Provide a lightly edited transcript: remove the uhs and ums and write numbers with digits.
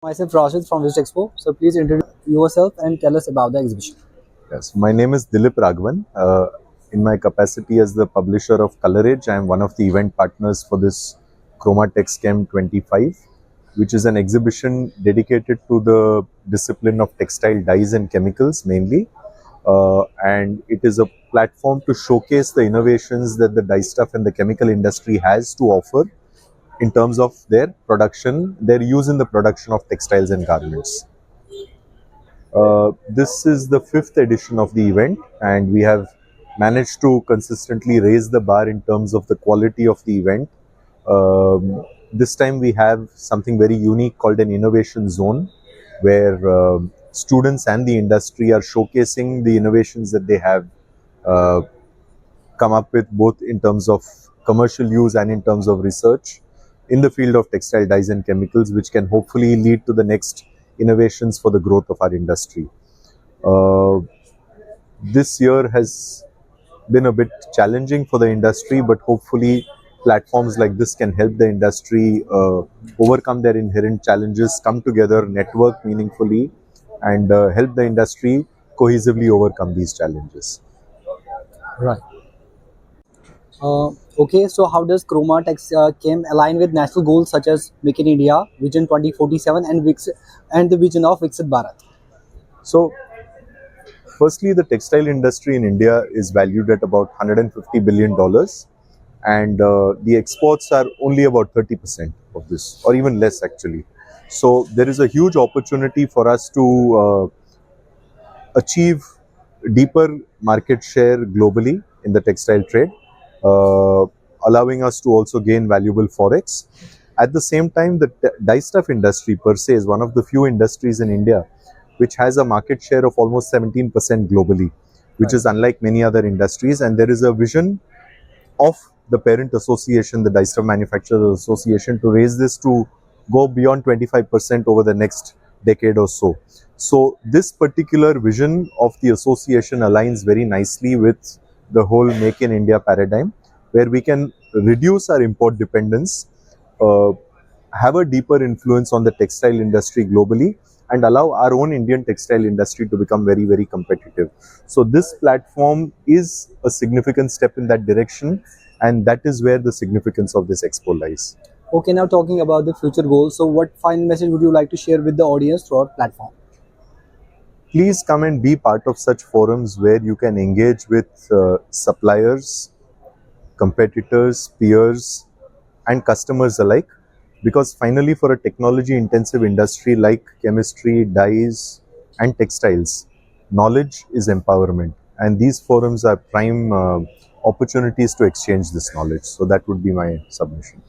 Myself Rashid from Visit Expo. So please introduce yourself and tell us about the exhibition. Yes, my name is Dilip Raghavan. In my capacity as the publisher of Colourage, I am one of the event partners for this ChromaTexChem 25, which is an exhibition dedicated to the discipline of textile dyes and chemicals mainly. And it is a platform to showcase the innovations that the dye stuff and the chemical industry has to offer in terms of their production, their use in the production of textiles and garments. This is the 5th edition of the event, and we have managed to consistently raise the bar in terms of the quality of the event. This time we have something very unique called an innovation zone, where students and the industry are showcasing the innovations that they have uh, come up with, both in terms of commercial use and in terms of research in the field of textile dyes and chemicals, which can hopefully lead to the next innovations for the growth of our industry. This year has been a bit challenging for the industry, but hopefully platforms like this can help the industry overcome their inherent challenges, come together, network meaningfully, and help the industry cohesively overcome these challenges. Right. Okay, so how does ChromaTexChem align with national goals such as Make in India, Vision 2047 and the vision of Viksit Bharat? So, firstly, the textile industry in India is valued at about $150 billion, and the exports are only about 30% of this, or even less actually. So, there is a huge opportunity for us to achieve deeper market share globally in the textile trade, uh, allowing us to also gain valuable forex. At the same time, the dye stuff industry per se is one of the few industries in India which has a market share of almost 17% globally, which is unlike many other industries. And there is a vision of the parent association, the Dye Stuff Manufacturers Association, to raise this to go beyond 25% over the next decade or so. So this particular vision of the association aligns very nicely with the whole Make in India paradigm, where we can reduce our import dependence, uh, have a deeper influence on the textile industry globally, and allow our own Indian textile industry to become very, very competitive. So this platform is a significant step in that direction, and that is where the significance of this expo lies. Okay, now talking about the future goals. So what final message would you like to share with the audience through our platform? Please come and be part of such forums where you can engage with suppliers, competitors, peers, and customers alike. Because finally, for a technology intensive industry like chemistry, dyes, and textiles, knowledge is empowerment. And these forums are prime opportunities to exchange this knowledge. So that would be my submission.